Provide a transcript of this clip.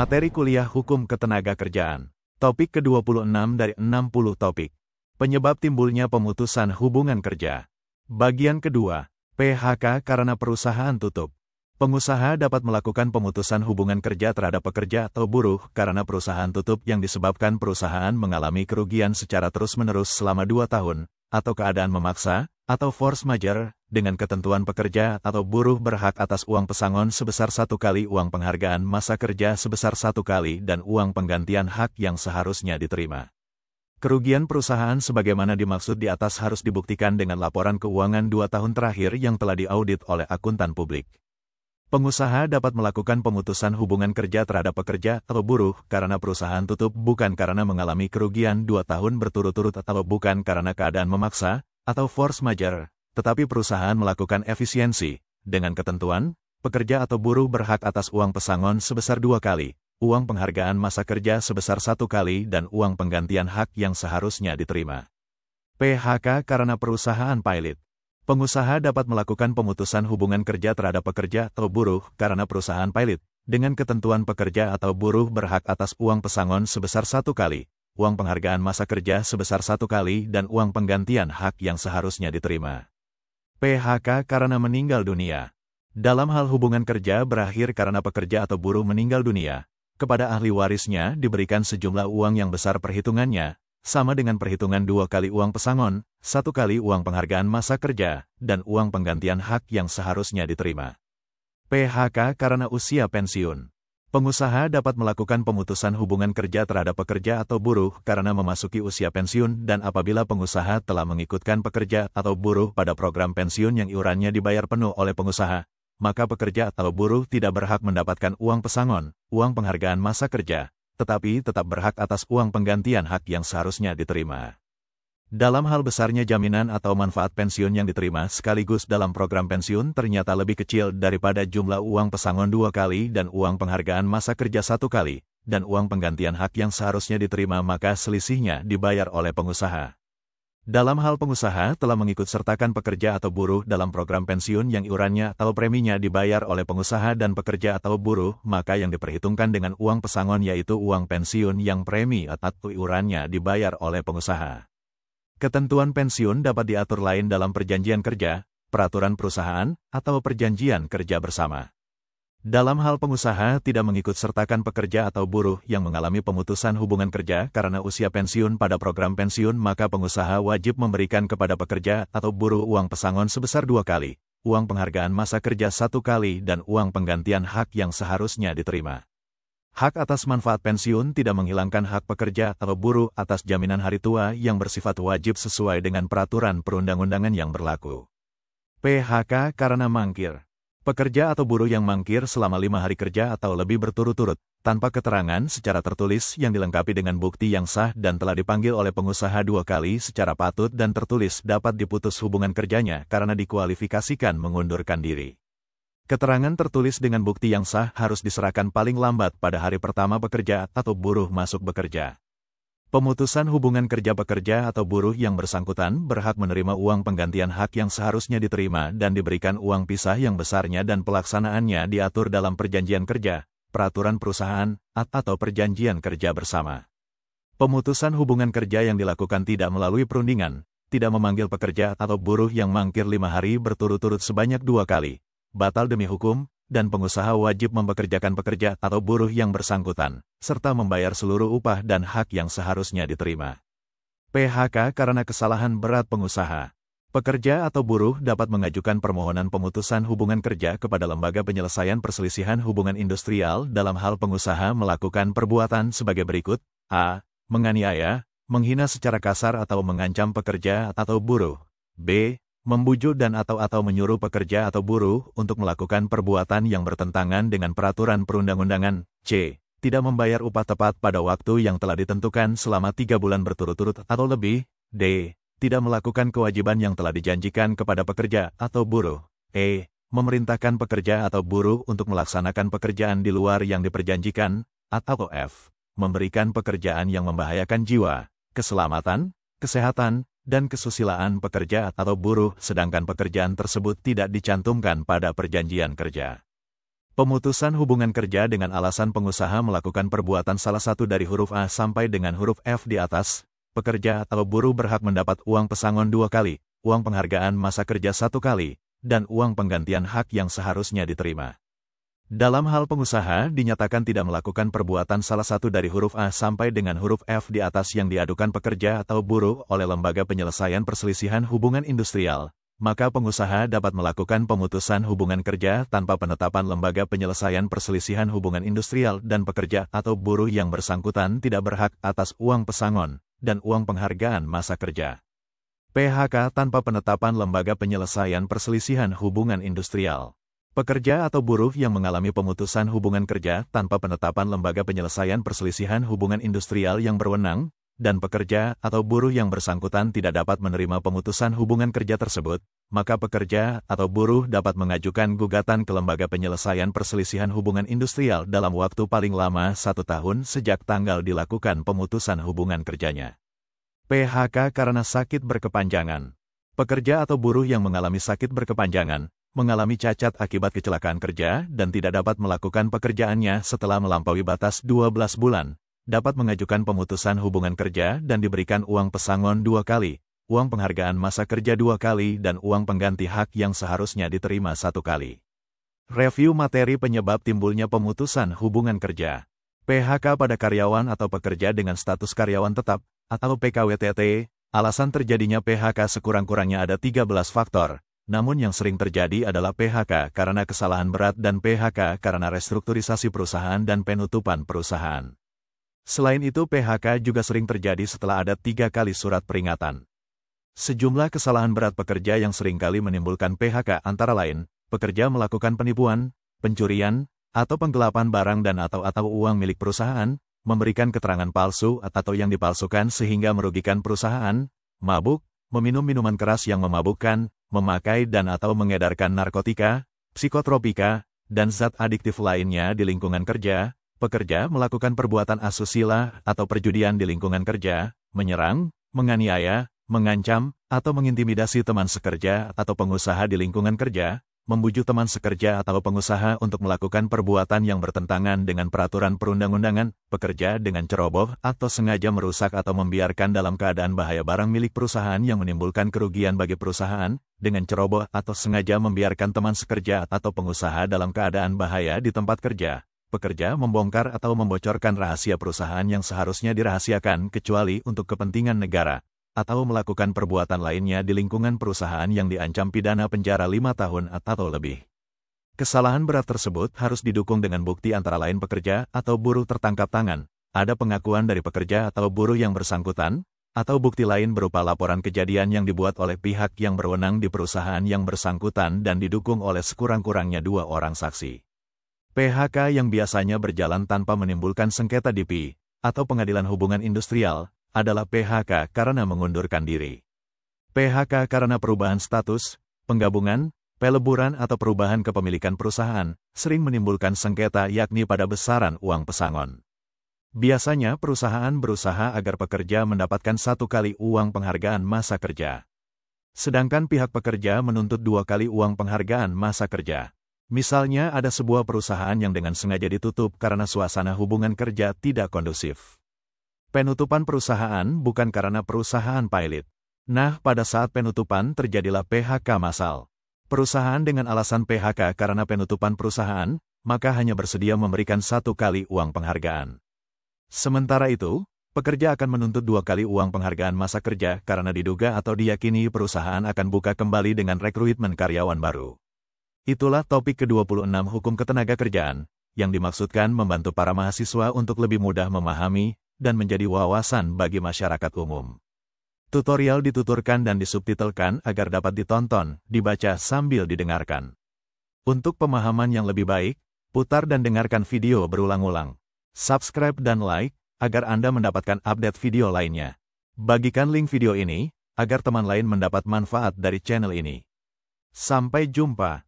Materi kuliah Hukum Ketenagakerjaan. Topik ke-26 dari 60 topik. Penyebab timbulnya pemutusan hubungan kerja. Bagian kedua, PHK karena perusahaan tutup. Pengusaha dapat melakukan pemutusan hubungan kerja terhadap pekerja atau buruh karena perusahaan tutup yang disebabkan perusahaan mengalami kerugian secara terus-menerus selama 2 tahun, atau keadaan memaksa, atau force majeure, dengan ketentuan pekerja atau buruh berhak atas uang pesangon sebesar 1 kali uang penghargaan masa kerja sebesar 1 kali dan uang penggantian hak yang seharusnya diterima. Kerugian perusahaan sebagaimana dimaksud di atas harus dibuktikan dengan laporan keuangan 2 tahun terakhir yang telah diaudit oleh akuntan publik. Pengusaha dapat melakukan pemutusan hubungan kerja terhadap pekerja atau buruh karena perusahaan tutup bukan karena mengalami kerugian 2 tahun berturut-turut atau bukan karena keadaan memaksa atau force majeure, tetapi perusahaan melakukan efisiensi, dengan ketentuan, pekerja atau buruh berhak atas uang pesangon sebesar 2 kali, uang penghargaan masa kerja sebesar 1 kali dan uang penggantian hak yang seharusnya diterima. PHK karena perusahaan pilot. Pengusaha dapat melakukan pemutusan hubungan kerja terhadap pekerja atau buruh karena perusahaan pilot, dengan ketentuan pekerja atau buruh berhak atas uang pesangon sebesar 1 kali, uang penghargaan masa kerja sebesar 1 kali dan uang penggantian hak yang seharusnya diterima. PHK karena meninggal dunia. Dalam hal hubungan kerja berakhir karena pekerja atau buruh meninggal dunia, kepada ahli warisnya diberikan sejumlah uang yang besar perhitungannya, sama dengan perhitungan 2 kali uang pesangon, 1 kali uang penghargaan masa kerja, dan uang penggantian hak yang seharusnya diterima. PHK karena usia pensiun. Pengusaha dapat melakukan pemutusan hubungan kerja terhadap pekerja atau buruh karena memasuki usia pensiun dan apabila pengusaha telah mengikutkan pekerja atau buruh pada program pensiun yang iurannya dibayar penuh oleh pengusaha, maka pekerja atau buruh tidak berhak mendapatkan uang pesangon, uang penghargaan masa kerja, tetapi tetap berhak atas uang penggantian hak yang seharusnya diterima. Dalam hal besarnya jaminan atau manfaat pensiun yang diterima sekaligus dalam program pensiun ternyata lebih kecil daripada jumlah uang pesangon 2 kali dan uang penghargaan masa kerja 1 kali, dan uang penggantian hak yang seharusnya diterima maka selisihnya dibayar oleh pengusaha. Dalam hal pengusaha telah mengikut sertakan pekerja atau buruh dalam program pensiun yang iurannya atau preminya dibayar oleh pengusaha dan pekerja atau buruh, maka yang diperhitungkan dengan uang pesangon yaitu uang pensiun yang premi atau iurannya dibayar oleh pengusaha. Ketentuan pensiun dapat diatur lain dalam perjanjian kerja, peraturan perusahaan, atau perjanjian kerja bersama. Dalam hal pengusaha tidak mengikut sertakan pekerja atau buruh yang mengalami pemutusan hubungan kerja karena usia pensiun pada program pensiun maka pengusaha wajib memberikan kepada pekerja atau buruh uang pesangon sebesar 2 kali, uang penghargaan masa kerja 1 kali dan uang penggantian hak yang seharusnya diterima. Hak atas manfaat pensiun tidak menghilangkan hak pekerja atau buruh atas jaminan hari tua yang bersifat wajib sesuai dengan peraturan perundang-undangan yang berlaku. PHK karena mangkir. Pekerja atau buruh yang mangkir selama 5 hari kerja atau lebih berturut-turut, tanpa keterangan secara tertulis yang dilengkapi dengan bukti yang sah dan telah dipanggil oleh pengusaha 2 kali secara patut dan tertulis dapat diputus hubungan kerjanya karena dikualifikasikan mengundurkan diri. Keterangan tertulis dengan bukti yang sah harus diserahkan paling lambat pada hari pertama pekerja atau buruh masuk bekerja. Pemutusan hubungan kerja pekerja atau buruh yang bersangkutan berhak menerima uang penggantian hak yang seharusnya diterima dan diberikan uang pisah yang besarnya dan pelaksanaannya diatur dalam perjanjian kerja, peraturan perusahaan, atau perjanjian kerja bersama. Pemutusan hubungan kerja yang dilakukan tidak melalui perundingan, tidak memanggil pekerja atau buruh yang mangkir 5 hari berturut-turut sebanyak 2 kali, batal demi hukum, dan pengusaha wajib mempekerjakan pekerja atau buruh yang bersangkutan, serta membayar seluruh upah dan hak yang seharusnya diterima. PHK karena kesalahan berat pengusaha. Pekerja atau buruh dapat mengajukan permohonan pemutusan hubungan kerja kepada Lembaga Penyelesaian Perselisihan Hubungan Industrial dalam hal pengusaha melakukan perbuatan sebagai berikut: a. Menganiaya, menghina secara kasar atau mengancam pekerja atau buruh. b. Membujuk dan atau menyuruh pekerja atau buruh untuk melakukan perbuatan yang bertentangan dengan peraturan perundang-undangan. C. Tidak membayar upah tepat pada waktu yang telah ditentukan selama 3 bulan berturut-turut atau lebih. D. Tidak melakukan kewajiban yang telah dijanjikan kepada pekerja atau buruh. E. Memerintahkan pekerja atau buruh untuk melaksanakan pekerjaan di luar yang diperjanjikan. Atau F. Memberikan pekerjaan yang membahayakan jiwa, keselamatan, kesehatan, dan kesusilaan pekerja atau buruh sedangkan pekerjaan tersebut tidak dicantumkan pada perjanjian kerja. Pemutusan hubungan kerja dengan alasan pengusaha melakukan perbuatan salah satu dari huruf A sampai dengan huruf F di atas, pekerja atau buruh berhak mendapat uang pesangon 2 kali, uang penghargaan masa kerja 1 kali, dan uang penggantian hak yang seharusnya diterima. Dalam hal pengusaha dinyatakan tidak melakukan perbuatan salah satu dari huruf A sampai dengan huruf F di atas yang diadukan pekerja atau buruh oleh lembaga penyelesaian perselisihan hubungan industrial, maka pengusaha dapat melakukan pemutusan hubungan kerja tanpa penetapan lembaga penyelesaian perselisihan hubungan industrial dan pekerja atau buruh yang bersangkutan tidak berhak atas uang pesangon dan uang penghargaan masa kerja. PHK tanpa penetapan lembaga penyelesaian perselisihan hubungan industrial. Pekerja atau buruh yang mengalami pemutusan hubungan kerja tanpa penetapan lembaga penyelesaian perselisihan hubungan industrial yang berwenang, dan pekerja atau buruh yang bersangkutan tidak dapat menerima pemutusan hubungan kerja tersebut, maka pekerja atau buruh dapat mengajukan gugatan ke lembaga penyelesaian perselisihan hubungan industrial dalam waktu paling lama 1 tahun sejak tanggal dilakukan pemutusan hubungan kerjanya. PHK karena sakit berkepanjangan. Pekerja atau buruh yang mengalami sakit berkepanjangan, mengalami cacat akibat kecelakaan kerja dan tidak dapat melakukan pekerjaannya setelah melampaui batas 12 bulan, dapat mengajukan pemutusan hubungan kerja dan diberikan uang pesangon 2 kali, uang penghargaan masa kerja 2 kali dan uang pengganti hak yang seharusnya diterima 1 kali. Review materi penyebab timbulnya pemutusan hubungan kerja. PHK pada karyawan atau pekerja dengan status karyawan tetap, atau PKWTT, alasan terjadinya PHK sekurang-kurangnya ada 13 faktor, namun yang sering terjadi adalah PHK karena kesalahan berat dan PHK karena restrukturisasi perusahaan dan penutupan perusahaan. Selain itu PHK juga sering terjadi setelah ada 3 kali surat peringatan. Sejumlah kesalahan berat pekerja yang seringkali menimbulkan PHK antara lain, pekerja melakukan penipuan, pencurian, atau penggelapan barang dan atau uang milik perusahaan, memberikan keterangan palsu atau yang dipalsukan sehingga merugikan perusahaan, mabuk, meminum minuman keras yang memabukkan, memakai dan atau mengedarkan narkotika, psikotropika, dan zat adiktif lainnya di lingkungan kerja. Pekerja melakukan perbuatan asusila atau perjudian di lingkungan kerja, menyerang, menganiaya, mengancam, atau mengintimidasi teman sekerja atau pengusaha di lingkungan kerja, membujuk teman sekerja atau pengusaha untuk melakukan perbuatan yang bertentangan dengan peraturan perundang-undangan, pekerja dengan ceroboh atau sengaja merusak atau membiarkan dalam keadaan bahaya barang milik perusahaan yang menimbulkan kerugian bagi perusahaan, dengan ceroboh atau sengaja membiarkan teman sekerja atau pengusaha dalam keadaan bahaya di tempat kerja. Pekerja membongkar atau membocorkan rahasia perusahaan yang seharusnya dirahasiakan kecuali untuk kepentingan negara, atau melakukan perbuatan lainnya di lingkungan perusahaan yang diancam pidana penjara 5 tahun atau lebih. Kesalahan berat tersebut harus didukung dengan bukti antara lain pekerja atau buruh tertangkap tangan, ada pengakuan dari pekerja atau buruh yang bersangkutan, atau bukti lain berupa laporan kejadian yang dibuat oleh pihak yang berwenang di perusahaan yang bersangkutan dan didukung oleh sekurang-kurangnya 2 orang saksi. PHK yang biasanya berjalan tanpa menimbulkan sengketa DP, atau pengadilan hubungan industrial, adalah PHK karena mengundurkan diri. PHK karena perubahan status, penggabungan, peleburan atau perubahan kepemilikan perusahaan, sering menimbulkan sengketa yakni pada besaran uang pesangon. Biasanya perusahaan berusaha agar pekerja mendapatkan 1 kali uang penghargaan masa kerja. Sedangkan pihak pekerja menuntut 2 kali uang penghargaan masa kerja. Misalnya ada sebuah perusahaan yang dengan sengaja ditutup karena suasana hubungan kerja tidak kondusif. Penutupan perusahaan bukan karena perusahaan pailit. Nah, pada saat penutupan terjadilah PHK massal. Perusahaan dengan alasan PHK karena penutupan perusahaan, maka hanya bersedia memberikan 1 kali uang penghargaan. Sementara itu, pekerja akan menuntut 2 kali uang penghargaan masa kerja karena diduga atau diyakini perusahaan akan buka kembali dengan rekrutmen karyawan baru. Itulah topik ke-26 Hukum Ketenagakerjaan, yang dimaksudkan membantu para mahasiswa untuk lebih mudah memahami dan menjadi wawasan bagi masyarakat umum. Tutorial dituturkan dan disubtitelkan agar dapat ditonton, dibaca sambil didengarkan. Untuk pemahaman yang lebih baik, putar dan dengarkan video berulang-ulang. Subscribe dan like, agar Anda mendapatkan update video lainnya. Bagikan link video ini, agar teman lain mendapat manfaat dari channel ini. Sampai jumpa.